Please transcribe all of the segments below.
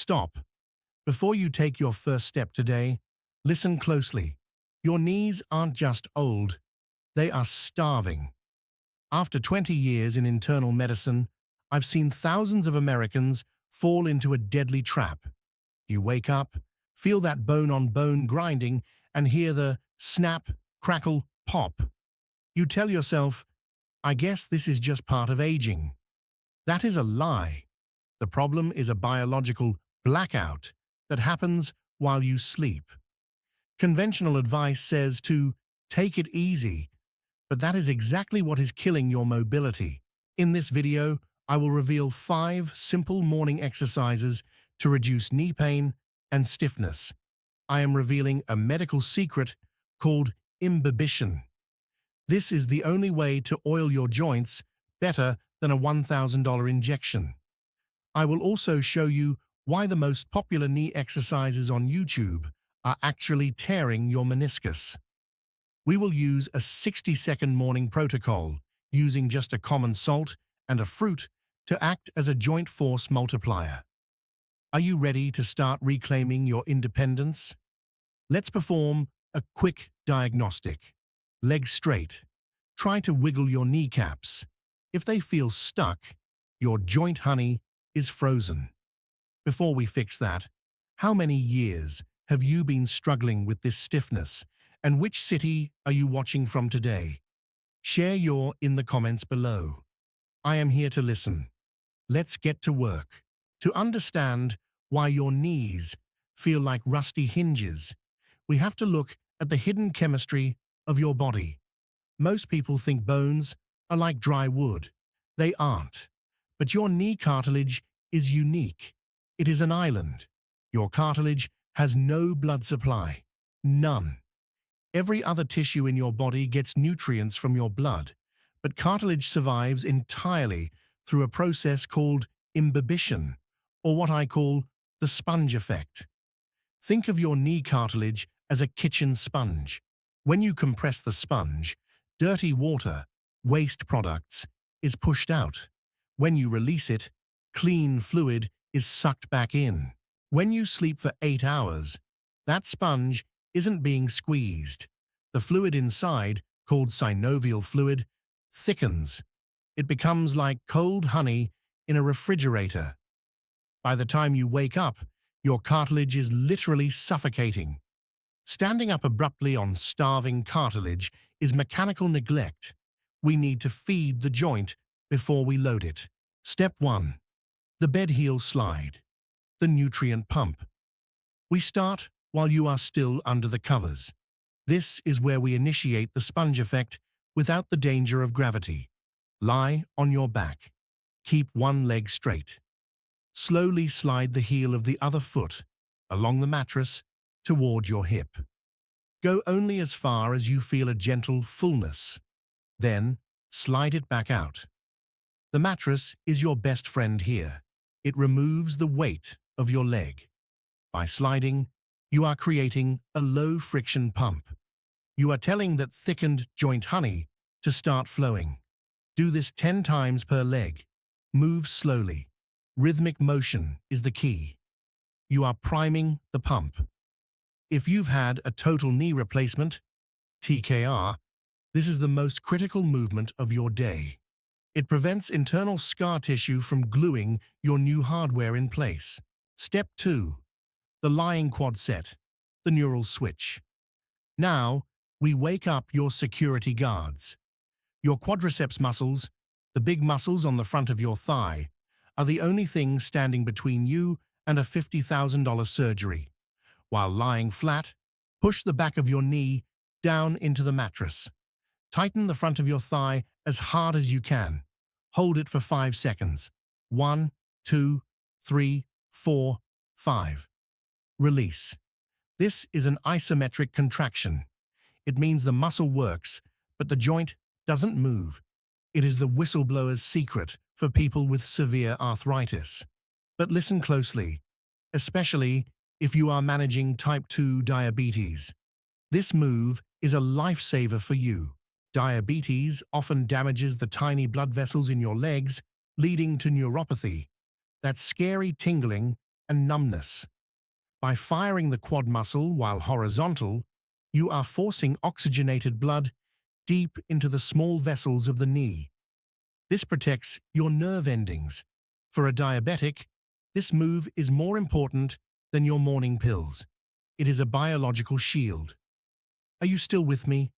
Stop. Before you take your first step today, listen closely. Your knees aren't just old, they are starving. After 20 years in internal medicine, I've seen thousands of Americans fall into a deadly trap. You wake up, feel that bone-on-bone grinding, and hear the snap, crackle, pop. You tell yourself, I guess this is just part of aging. That is a lie. The problem is a biological blackout that happens while you sleep. Conventional advice says to take it easy, but that is exactly what is killing your mobility. In this video, I will reveal 5 simple morning exercises to reduce knee pain and stiffness. I am revealing a medical secret called imbibition. This is the only way to oil your joints better than a $1,000 injection. I will also show you why the most popular knee exercises on YouTube are actually tearing your meniscus. We will use a 60-second morning protocol using just a common salt and a fruit to act as a joint force multiplier. Are you ready to start reclaiming your independence? Let's perform a quick diagnostic. Legs straight. Try to wiggle your kneecaps. If they feel stuck, your joint honey is frozen. Before we fix that, how many years have you been struggling with this stiffness, and which city are you watching from today? Share your in the comments below. I am here to listen. Let's get to work. To understand why your knees feel like rusty hinges, we have to look at the hidden chemistry of your body. Most people think bones are like dry wood. They aren't. But your knee cartilage is unique. It is an island. Your cartilage has no blood supply. None. Every other tissue in your body gets nutrients from your blood, but cartilage survives entirely through a process called imbibition, or what I call the sponge effect. Think of your knee cartilage as a kitchen sponge. When you compress the sponge, dirty water, waste products, is pushed out. When you release it, clean fluid is sucked back in. When you sleep for 8 hours, that sponge isn't being squeezed. The fluid inside, called synovial fluid, thickens. It becomes like cold honey in a refrigerator. By the time you wake up, your cartilage is literally suffocating. Standing up abruptly on starving cartilage is mechanical neglect. We need to feed the joint before we load it. Step 1. The bed heel slide. The nutrient pump. We start while you are still under the covers. This is where we initiate the sponge effect without the danger of gravity. Lie on your back. Keep one leg straight. Slowly slide the heel of the other foot along the mattress toward your hip. Go only as far as you feel a gentle fullness. Then, slide it back out. The mattress is your best friend here. It removes the weight of your leg. By sliding, you are creating a low-friction pump. You are telling that thickened joint honey to start flowing. Do this 10 times per leg. Move slowly. Rhythmic motion is the key. You are priming the pump. If you've had a total knee replacement, TKR, this is the most critical movement of your day. It prevents internal scar tissue from gluing your new hardware in place. Step 2. The lying quadset, the neural switch. Now, we wake up your security guards. Your quadriceps muscles, the big muscles on the front of your thigh, are the only things standing between you and a $50,000 surgery. While lying flat, push the back of your knee down into the mattress. Tighten the front of your thigh as hard as you can. Hold it for 5 seconds. 1, 2, 3, 4, 5. Release. This is an isometric contraction. It means the muscle works, but the joint doesn't move. It is the whistleblower's secret for people with severe arthritis. But listen closely, especially if you are managing type 2 diabetes. This move is a lifesaver for you. Diabetes often damages the tiny blood vessels in your legs, leading to neuropathy. That scary tingling and numbness. By firing the quad muscle while horizontal, you are forcing oxygenated blood deep into the small vessels of the knee. This protects your nerve endings. For a diabetic, this move is more important than your morning pills. It is a biological shield. Are you still with me?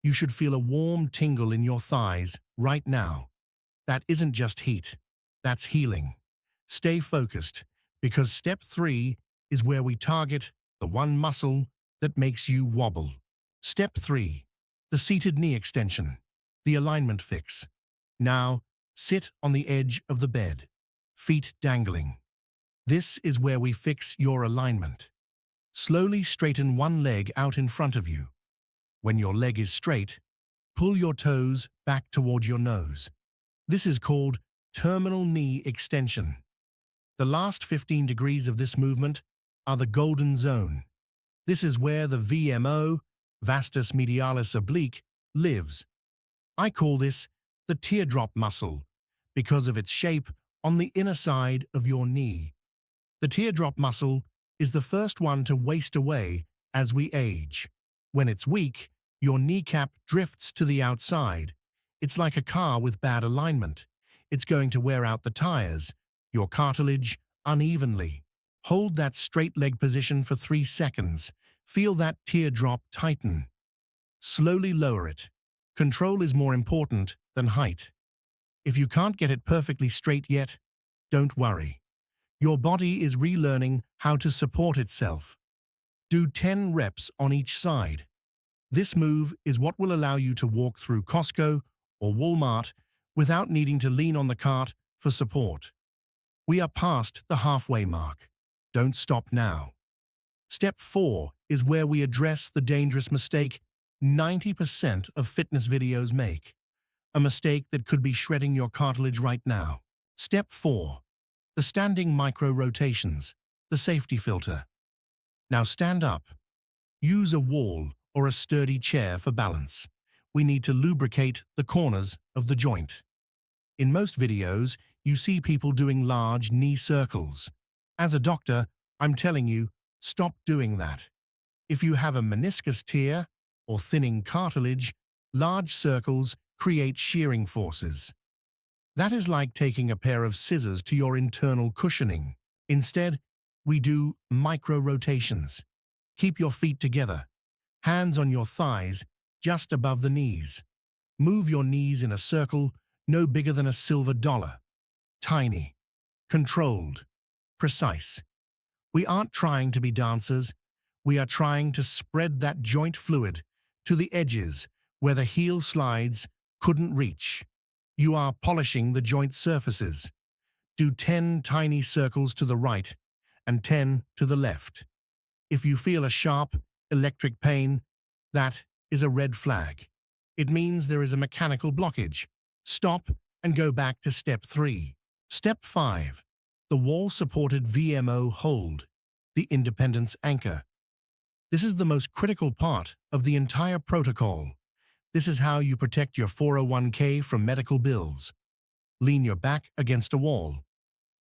You should feel a warm tingle in your thighs right now. That isn't just heat, that's healing. Stay focused, because step 3 is where we target the one muscle that makes you wobble. Step 3. The seated knee extension, the alignment fix. Now, sit on the edge of the bed, feet dangling. This is where we fix your alignment. Slowly straighten one leg out in front of you. When your leg is straight, pull your toes back toward your nose. This is called terminal knee extension. The last 15 degrees of this movement are the golden zone. This is where the VMO, vastus medialis oblique, lives. I call this the teardrop muscle because of its shape on the inner side of your knee. The teardrop muscle is the first one to waste away as we age. When it's weak, your kneecap drifts to the outside. It's like a car with bad alignment. It's going to wear out the tires, your cartilage, unevenly. Hold that straight leg position for 3 seconds. Feel that teardrop tighten. Slowly lower it. Control is more important than height. If you can't get it perfectly straight yet, don't worry. Your body is relearning how to support itself. Do 10 reps on each side. This move is what will allow you to walk through Costco or Walmart without needing to lean on the cart for support. We are past the halfway mark. Don't stop now. Step 4 is where we address the dangerous mistake 90% of fitness videos make. A mistake that could be shredding your cartilage right now. Step 4. The standing micro-rotations, the safety filter. Now stand up. Use a wall or a sturdy chair for balance. We need to lubricate the corners of the joint. In most videos, you see people doing large knee circles. As a doctor, I'm telling you, stop doing that. If you have a meniscus tear or thinning cartilage, large circles create shearing forces. That is like taking a pair of scissors to your internal cushioning. Instead, we do micro-rotations. Keep your feet together, hands on your thighs, just above the knees. Move your knees in a circle no bigger than a silver dollar. Tiny, controlled, precise. We aren't trying to be dancers. We are trying to spread that joint fluid to the edges where the heel slides couldn't reach. You are polishing the joint surfaces. Do 10 tiny circles to the right and 10 to the left. If you feel a sharp, electric pain, that is a red flag. It means there is a mechanical blockage. Stop and go back to step 3. Step 5. The wall-supported VMO hold, the independence anchor. This is the most critical part of the entire protocol. This is how you protect your 401k from medical bills. Lean your back against a wall.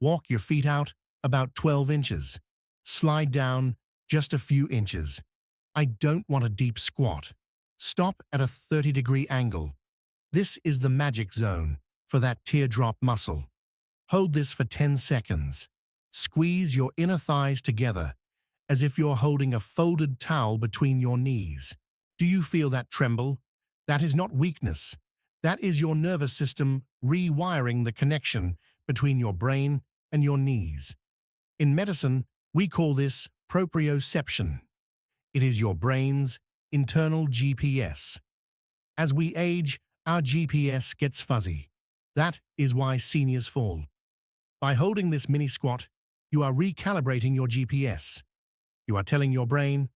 Walk your feet out about 12 inches. Slide down just a few inches. I don't want a deep squat. Stop at a 30-degree angle. This is the magic zone for that teardrop muscle. Hold this for 10 seconds. Squeeze your inner thighs together as if you're holding a folded towel between your knees. Do you feel that tremble? That is not weakness. That is your nervous system rewiring the connection between your brain and your knees. In medicine, we call this proprioception. It is your brain's internal GPS. As we age, our GPS gets fuzzy. That is why seniors fall. By holding this mini squat, you are recalibrating your GPS. You are telling your brain,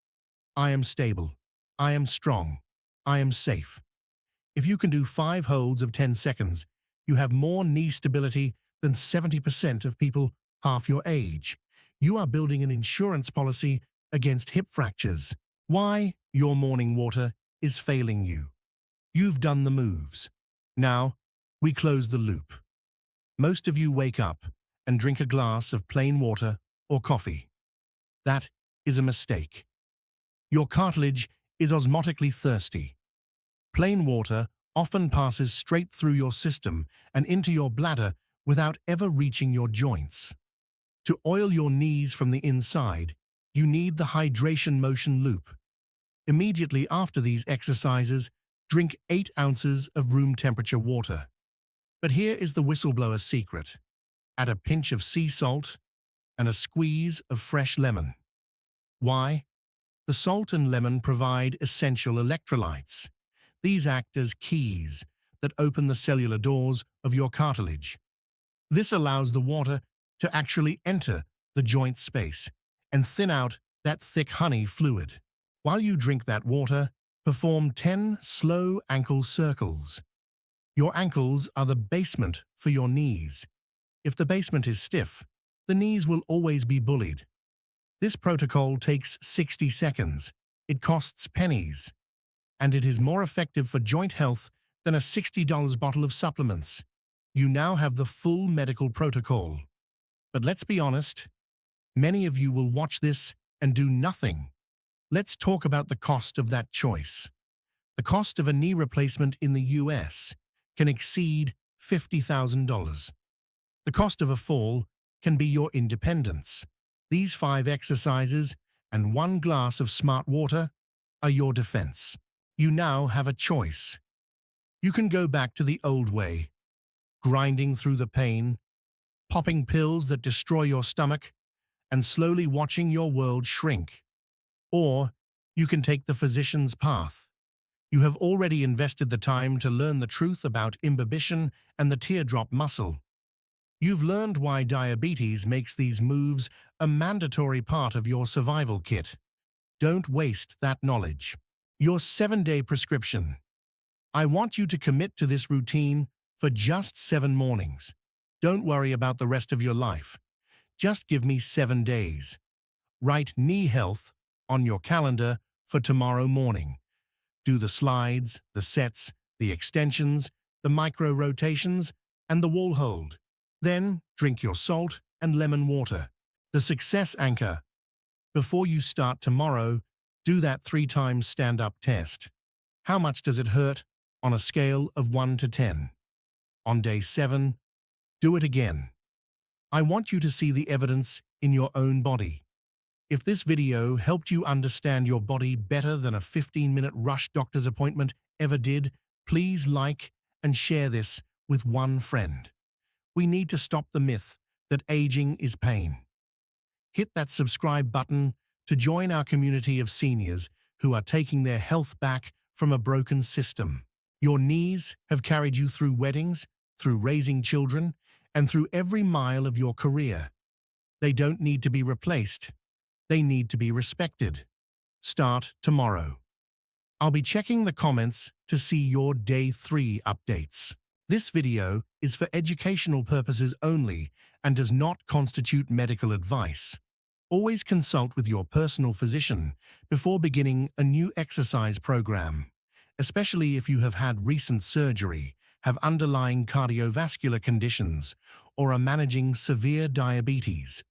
I am stable, I am strong, I am safe. If you can do 5 holds of 10 seconds, you have more knee stability than 70% of people half your age. You are building an insurance policy against hip fractures. Why your morning water is failing you. You've done the moves. Now, we close the loop. Most of you wake up and drink a glass of plain water or coffee. That is a mistake. Your cartilage is osmotically thirsty. Plain water often passes straight through your system and into your bladder without ever reaching your joints. To oil your knees from the inside, you need the hydration motion loop. Immediately after these exercises, drink 8 ounces of room temperature water. But here is the whistleblower secret. Add a pinch of sea salt and a squeeze of fresh lemon. Why? The salt and lemon provide essential electrolytes. These act as keys that open the cellular doors of your cartilage. This allows the water to actually enter the joint space and thin out that thick honey fluid. While you drink that water, perform 10 slow ankle circles. Your ankles are the basement for your knees. If the basement is stiff, the knees will always be bullied. This protocol takes 60 seconds. It costs pennies. And it is more effective for joint health than a $60 bottle of supplements. You now have the full medical protocol. But let's be honest, many of you will watch this and do nothing. Let's talk about the cost of that choice. The cost of a knee replacement in the US can exceed $50,000. The cost of a fall can be your independence. These 5 exercises and 1 glass of smart water are your defense. You now have a choice. You can go back to the old way, grinding through the pain, popping pills that destroy your stomach, and slowly watching your world shrink. Or you can take the physician's path. You have already invested the time to learn the truth about imbibition and the teardrop muscle. You've learned why diabetes makes these moves a mandatory part of your survival kit. Don't waste that knowledge. Your 7-day prescription. I want you to commit to this routine for just 7 mornings. Don't worry about the rest of your life. Just give me 7 days. Write knee health on your calendar for tomorrow morning. Do the slides, the sets, the extensions, the micro rotations, and the wall hold. Then drink your salt and lemon water. The success anchor. Before you start tomorrow, do that 3 times stand-up test. How much does it hurt on a scale of 1 to 10? On day 7, do it again. I want you to see the evidence in your own body. If this video helped you understand your body better than a 15-minute rush doctor's appointment ever did, please like and share this with one friend. We need to stop the myth that aging is pain. Hit that subscribe button to join our community of seniors who are taking their health back from a broken system. Your knees have carried you through weddings, through raising children, and through every mile of your career. They don't need to be replaced. They need to be respected. Start tomorrow. I'll be checking the comments to see your day 3 updates. This video is for educational purposes only and does not constitute medical advice. Always consult with your personal physician before beginning a new exercise program, especially if you have had recent surgery, have underlying cardiovascular conditions, or are managing severe diabetes.